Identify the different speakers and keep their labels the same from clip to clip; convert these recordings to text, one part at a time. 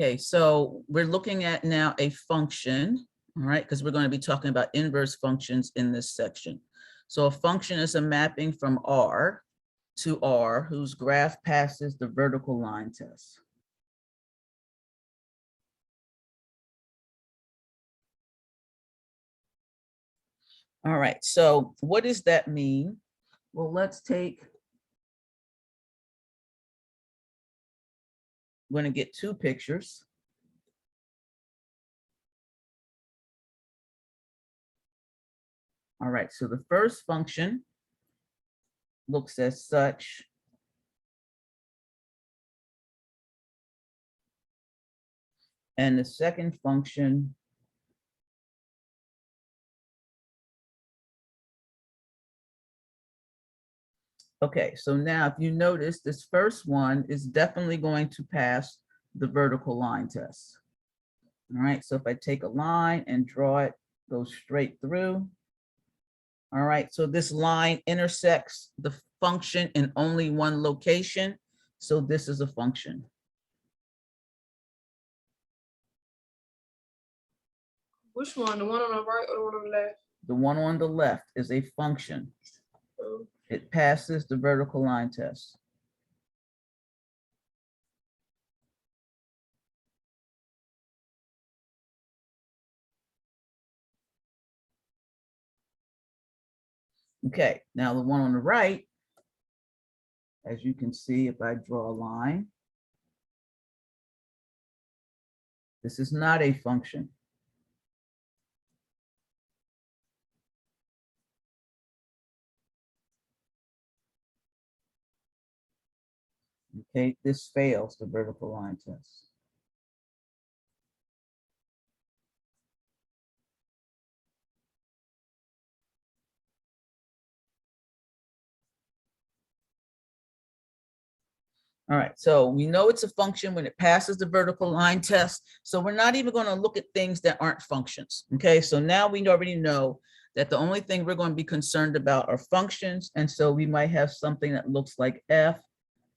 Speaker 1: Okay, so we're looking at now a function, all right, because we're going to be talking about inverse functions in this section. So a function is a mapping from R to R whose graph passes the vertical line test. All right, so what does that mean? Well, let's take, I'm going to get two pictures. All right, so the first function looks as such. And the second function okay, so now if you notice, this first one is definitely going to pass the vertical line test. All right, so if I take a line and draw it, go straight through. All right, so this line intersects the function in only one location. So this is a function.
Speaker 2: Which one? The one on the right or the one on the left?
Speaker 1: The one on the left is a function.
Speaker 2: Oh.
Speaker 1: It passes the vertical line test. Okay, now the one on the right, as you can see, if I draw a line, this is not a function. Okay, this fails the vertical line test. All right, so we know it's a function when it passes the vertical line test. So we're not even going to look at things that aren't functions. Okay, so now we already know that the only thing we're going to be concerned about are functions. And so we might have something that looks like f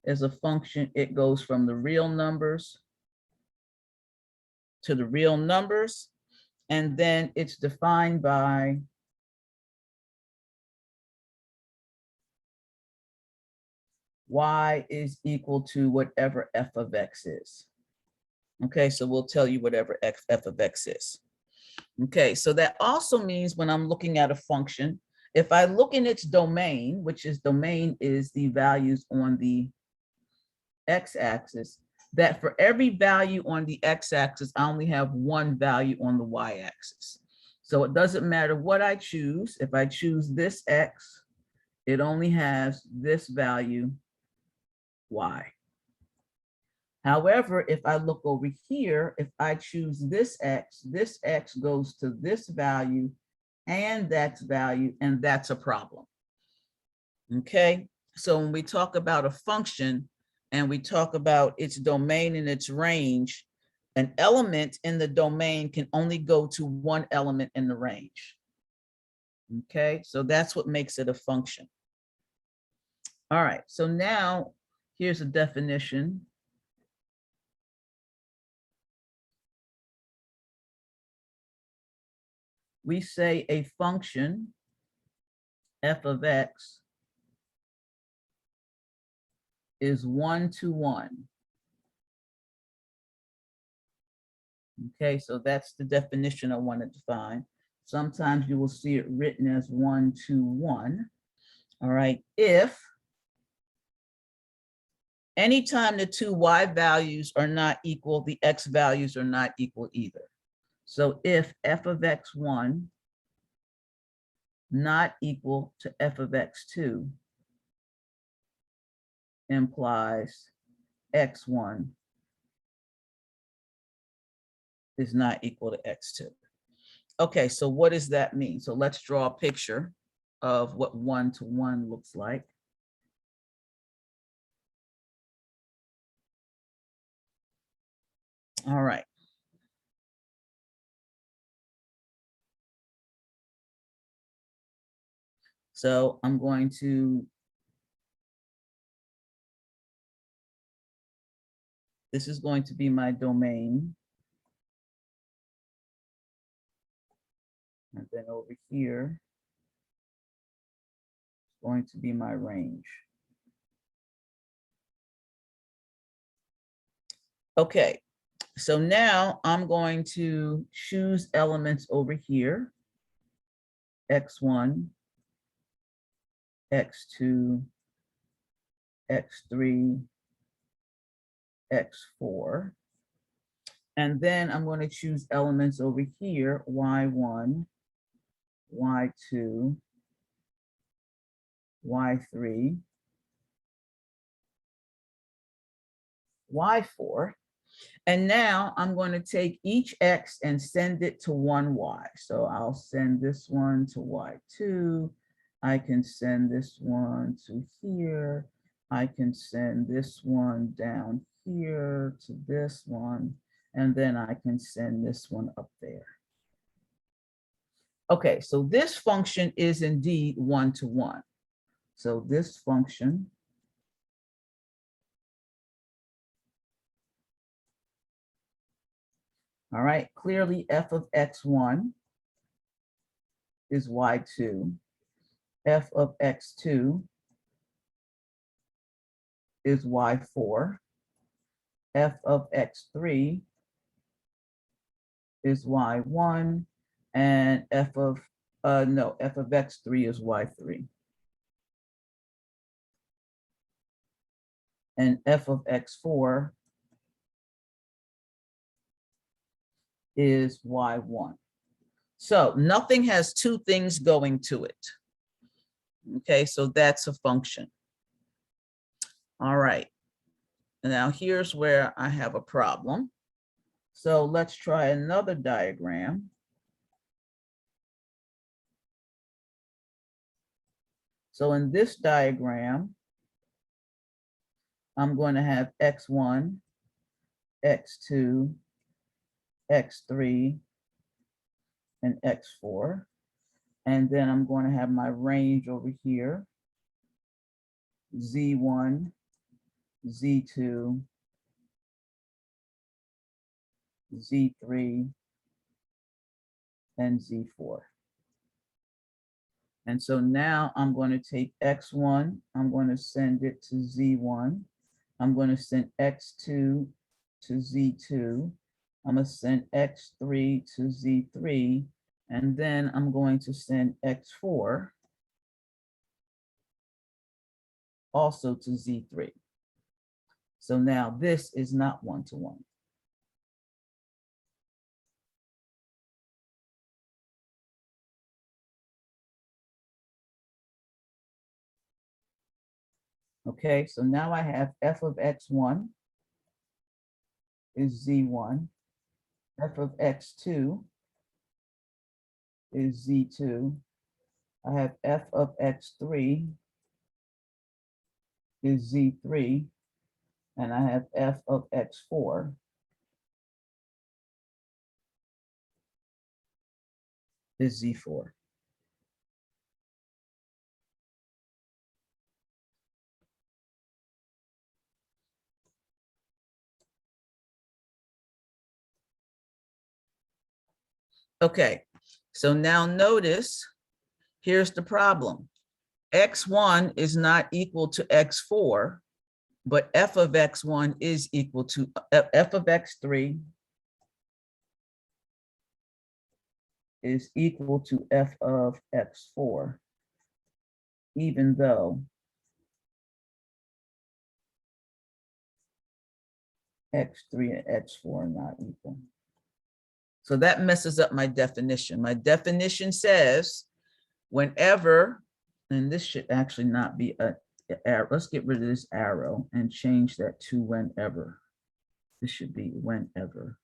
Speaker 1: as a function. It goes from the real numbers to the real numbers. And then it's defined by y is equal to whatever f of x is. Okay, so we'll tell you whatever f of x is. Okay, so that also means when I'm looking at a function, if I look in its domain, which is domain is the values on the x-axis, that for every value on the x-axis, I only have one value on the y-axis. So it doesn't matter what I choose. If I choose this x, it only has this value y. However, if I look over here, if I choose this x goes to this value and that's value, and that's a problem. Okay, so when we talk about a function and we talk about its domain and its range, an element in the domain can only go to one element in the range. Okay, so that's what makes it a function. All right, so now here's a definition. We say a function, f of x, is 1-to-1. Okay, so that's the definition I want to define. Sometimes you will see it written as 1-to-1. All right, if anytime the two y values are not equal, the x values are not equal either. So if f of x1 not equal to f of x2 implies x1 is not equal to x2. Okay, so what does that mean? So let's draw a picture of what 1-to-1 looks like. All right. So I'm going to This is going to be my domain. And then over here, it's going to be my range. Okay, so now I'm going to choose elements over here. X1, X2, X3, X4. And then I'm going to choose elements over here, Y1, Y2, Y3, Y4. And now I'm going to take each X and send it to one Y. So I'll send this one to Y2. I can send this one to here. I can send this one down here to this one. And then I can send this one up there. Okay, so this function is indeed one-to-one. So this function all right, clearly f of x1 is y2. F of x2 is y4. F of x3 is y1. And f of x3 is y3. And f of x4 is y1. So nothing has two things going to it. Okay, so that's a function. All right. Now here's where I have a problem. So let's try another diagram. So in this diagram, I'm going to have x1, x2, x3, and x4. And then I'm going to have my range over here, z1, z2, z3, and z4. And so now I'm going to take x1, I'm going to send it to z1. I'm going to send x2 to z2. I'm going to send x3 to z3. And then I'm going to send x4 also to z3. So now this is not one-to-one. Okay, so now I have f of x1 is z1, f of x2 is z2. I have f of x3 is z3, and I have f of x4 is z4. Okay, so now notice, here's the problem. X1 is not equal to x4, but f of x1 is equal to f of x3 is equal to f of x4, even though x3 and x4 are not equal. So that messes up my definition. My definition says whenever, and this should actually not be a arrow. Let's get rid of this arrow and change that to whenever. This should be whenever.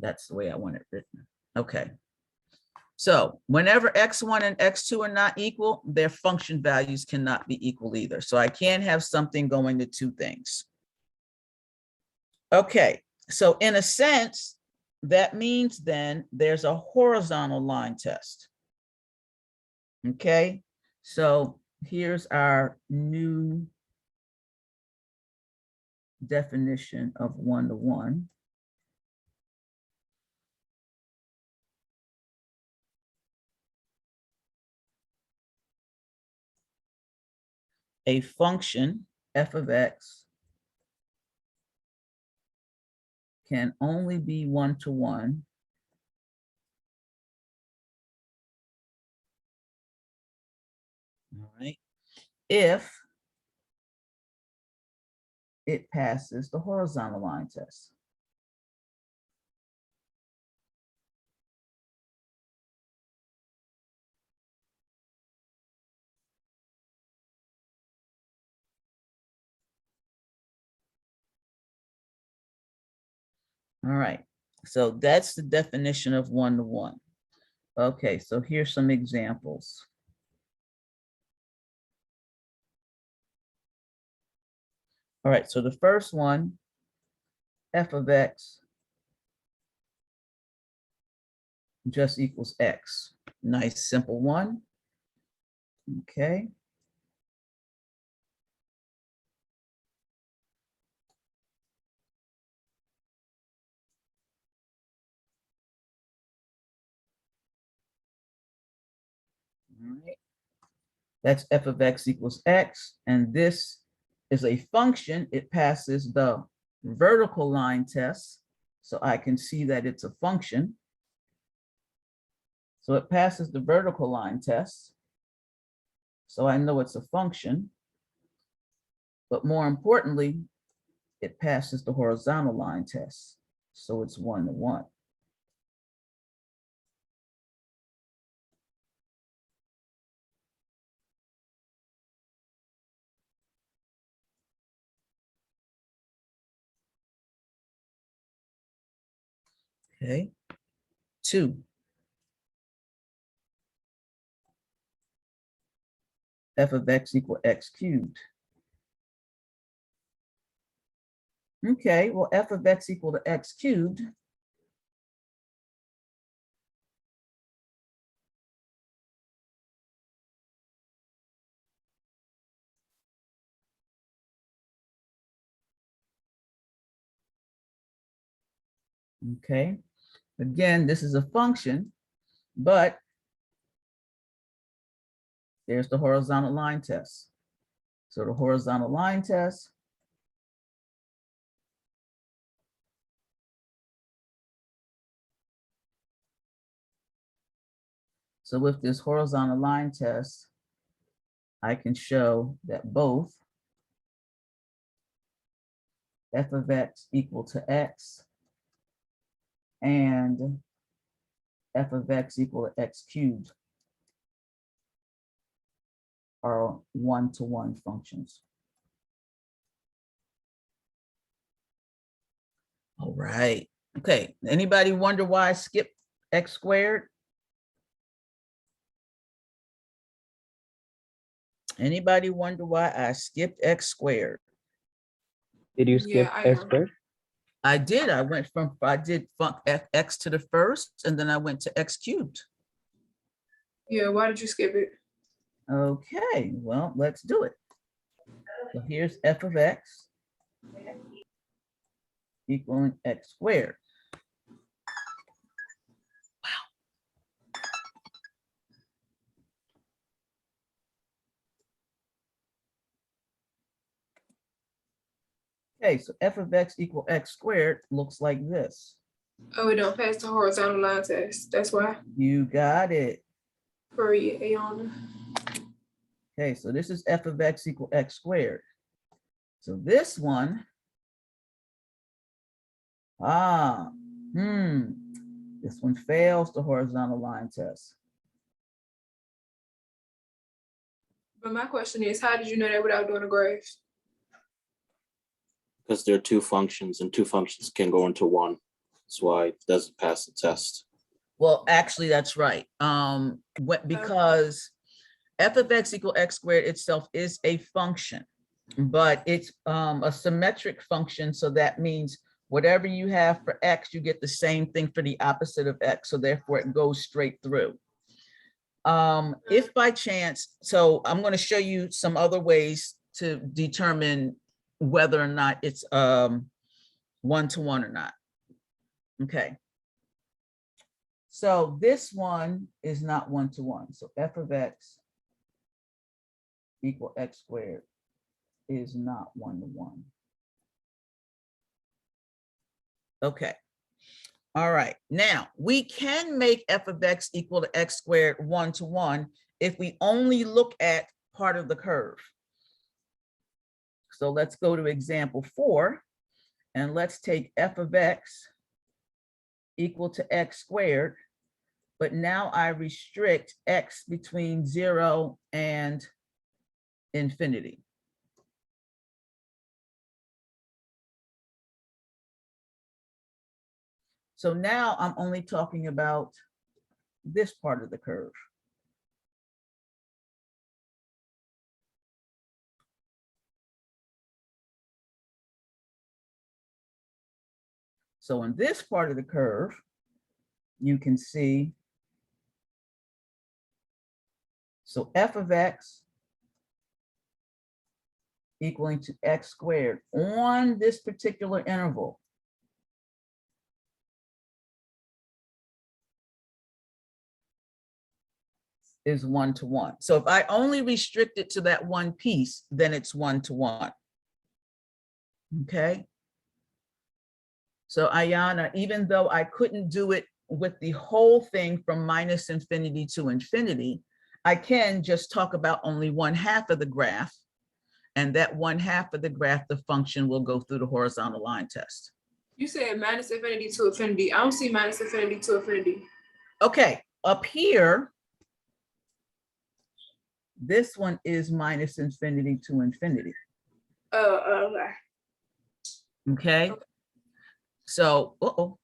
Speaker 1: That's the way I want it written. Okay. So whenever x1 and x2 are not equal, their function values cannot be equal either. So I can't have something going to two things. Okay, so in a sense, that means then there's a horizontal line test. Okay, so here's our new definition of one-to-one. A function f of x can only be one-to-one all right, if it passes the horizontal line test. All right, so that's the definition of one-to-one. Okay, so here's some examples. All right, so the first one, f of x just equals x. Nice, simple one. Okay. All right. That's f of x equals x, and this is a function. It passes the vertical line test, so I can see that it's a function. So it passes the vertical line test, so I know it's a function. But more importantly, it passes the horizontal line test, so it's one-to-one. Okay, 2. F of x equal x cubed. Okay, well, f of x equal to x cubed. Okay, again, this is a function, but there's the horizontal line test. So the horizontal line test so with this horizontal line test, I can show that both f of x equal to x and f of x equal to x cubed are one-to-one functions. All right. Okay. Anybody wonder why I skipped x squared? Anybody wonder why I skipped x squared?
Speaker 3: Did you skip
Speaker 2: I
Speaker 3: x
Speaker 2: know.
Speaker 3: squared?
Speaker 1: I did. I did x to the first, and then I went to x cubed.
Speaker 2: Yeah, why did you skip it?
Speaker 1: Okay, well, let's do it. So here's f of x equaling x squared. Okay, so f of x equal x squared looks like this.
Speaker 2: Oh, it don't pass the horizontal line test. That's why.
Speaker 1: You got it.
Speaker 2: Hurry, Ayana.
Speaker 1: Okay, so this is f of x equal x squared. So this one, this one fails the horizontal line test.
Speaker 2: But my question is, how did you know that without doing a graph?
Speaker 4: Because there are two functions and two functions can go into one. That's why it doesn't pass the test.
Speaker 1: Well, actually, that's right. Because f of x equal x squared itself is a function, but it's a symmetric function. So that means whatever you have for x, you get the same thing for the opposite of x. So therefore, it goes straight through. If by chance, so I'm going to show you some other ways to determine whether or not it's one-to-one or not. Okay. So this one is not one-to-one. So f of x equal x squared is not one-to-one. Okay. All right. Now we can make f of x equal to x squared one-to-one if we only look at part of the curve. So let's go to example 4 and let's take f of x equal to x squared, but now I restrict x between 0 and infinity. So now I'm only talking about this part of the curve. So in this part of the curve, you can see, so f of x equaling to x squared on this particular interval is one-to-one. So if I only restrict it to that one piece, then it's one-to-one. Okay. So Ayana, even though I couldn't do it with the whole thing from minus infinity to infinity, I can just talk about only one half of the graph. And that one half of the graph, the function will go through the horizontal line test.
Speaker 2: You said minus infinity to infinity. I don't see minus infinity to infinity.
Speaker 1: Okay, up here, this one is minus infinity to infinity.
Speaker 2: Okay.
Speaker 1: Okay. So, what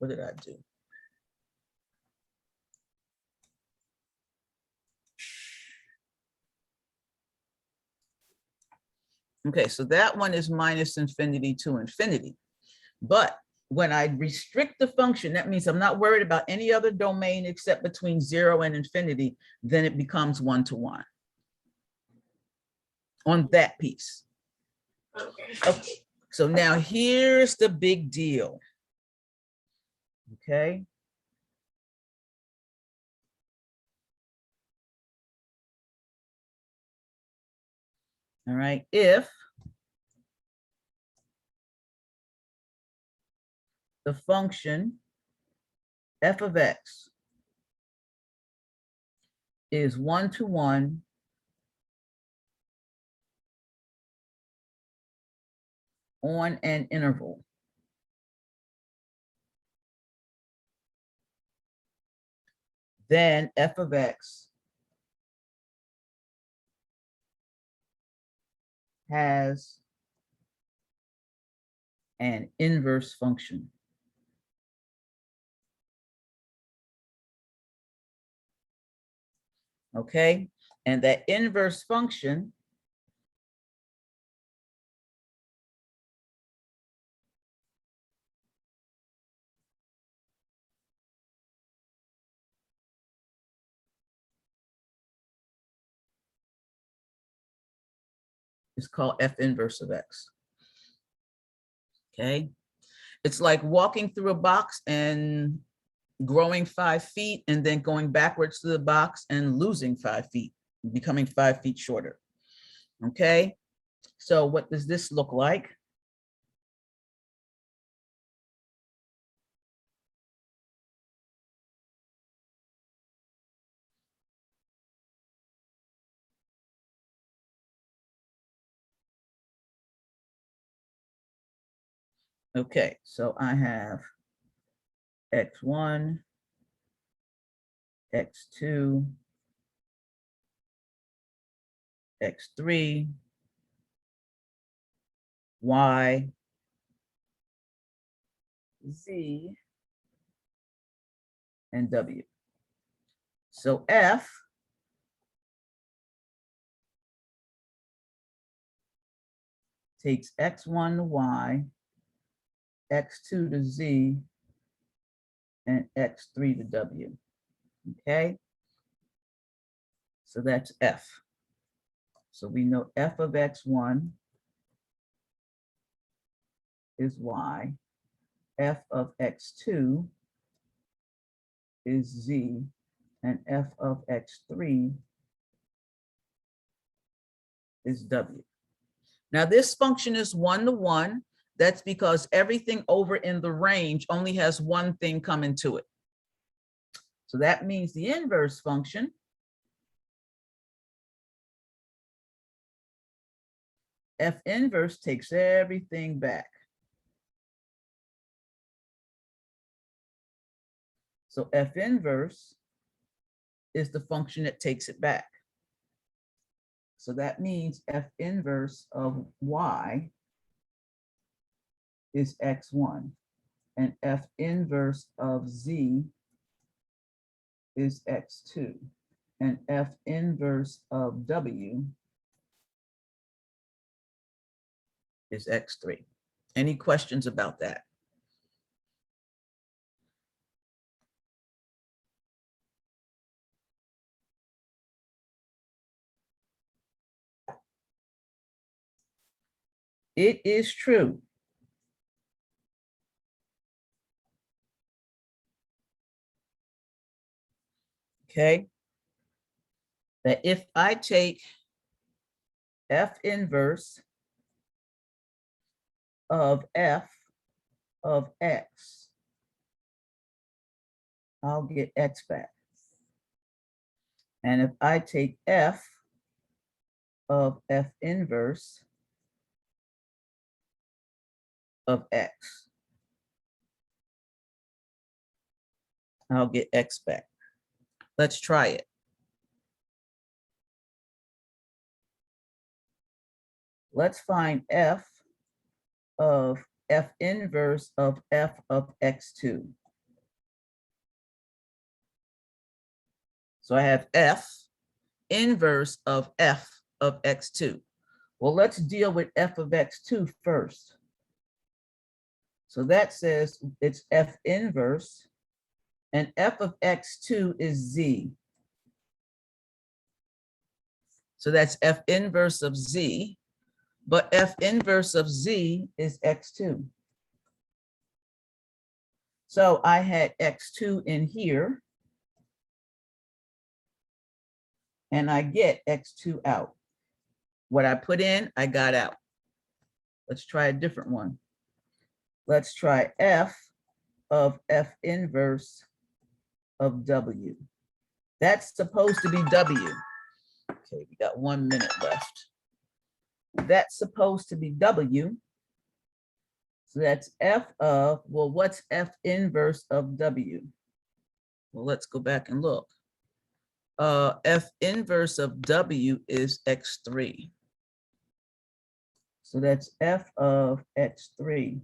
Speaker 1: did I do? Okay, so that one is minus infinity to infinity. But when I restrict the function, that means I'm not worried about any other domain except between 0 and infinity, then it becomes one-to-one on that piece. Okay. So now here's the big deal. Okay. All right, if the function f of x is one-to-one on an interval, then f of x has an inverse function. Okay, and that inverse function is called f inverse of x. Okay, it's like walking through a box and growing 5 feet and then going backwards to the box and losing 5 feet, becoming 5 feet shorter. Okay, so what does this look like? Okay, so I have x1, x2, x3, y, z, and w. So f takes x1 to y, x2 to z, and x3 to w. Okay. So that's F. So we know F of X1 is Y. F of X2 is Z, and F of X3 is W. Now this function is 1-to-1. That's because everything over in the range only has one thing coming to it. So that means the inverse function F inverse takes everything back. So F inverse is the function that takes it back. So that means F inverse of Y is X1, and F inverse of Z is X2, and F inverse of W is X3. Any questions about that? It is true okay, that if I take F inverse of F of X, I'll get X back. And if I take F of F inverse of X, I'll get X back. Let's try it. Let's find F of F inverse of F of X2. So I have F inverse of F of X2. Well, let's deal with F of X2 first. So that says it's F inverse, and F of X2 is Z. So that's F inverse of Z, but F inverse of Z is X2. So I had X2 in here, and I get X2 out. What I put in, I got out. Let's try a different one. Let's try F of F inverse of W. That's supposed to be W. Okay, we got 1 minute left. That's supposed to be W. So that's F of, well, what's F inverse of W? Well, let's go back and look. F inverse of W is X3. So that's F of X3.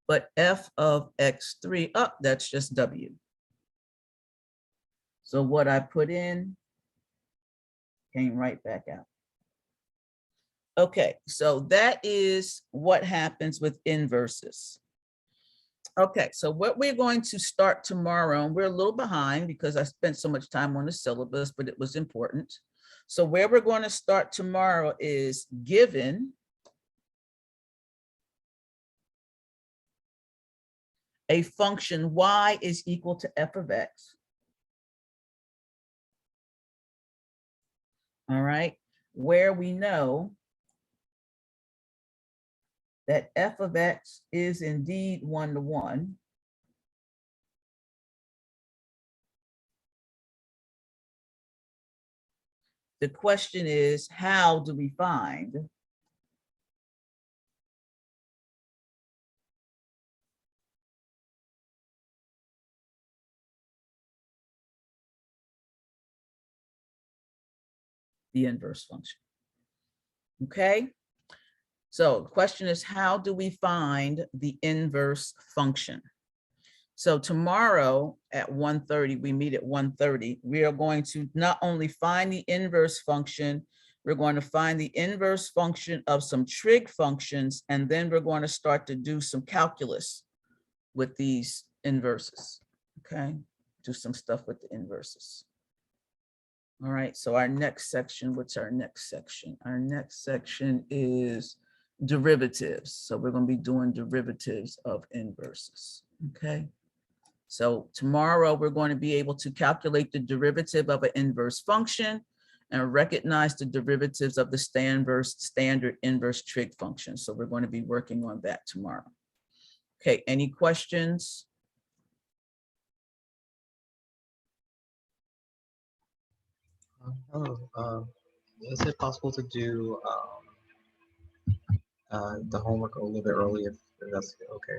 Speaker 1: But F of X3, oh, that's just W. So what I put in came right back out. Okay, so that is what happens with inverses. Okay, so what we're going to start tomorrow, and we're a little behind because I spent so much time on the syllabus, but it was important. So where we're going to start tomorrow is given a function y is equal to f of x. All right, where we know that f of x is indeed 1-to-1. The question is, how do we find the inverse function? Okay, so the question is, how do we find the inverse function? So tomorrow at 1:30, we meet at 1:30. We are going to not only find the inverse function, we're going to find the inverse function of some trig functions, and then we're going to start to do some calculus with these inverses. Okay, do some stuff with the inverses. All right, so our next section, what's our next section? Our next section is derivatives. So we're going to be doing derivatives of inverses. Okay. So tomorrow we're going to be able to calculate the derivative of an inverse function and recognize the derivatives of the standard inverse trig function. So we're going to be working on that tomorrow. Okay, any questions?
Speaker 5: Hello. Is it possible to do the homework a little bit early if that's okay?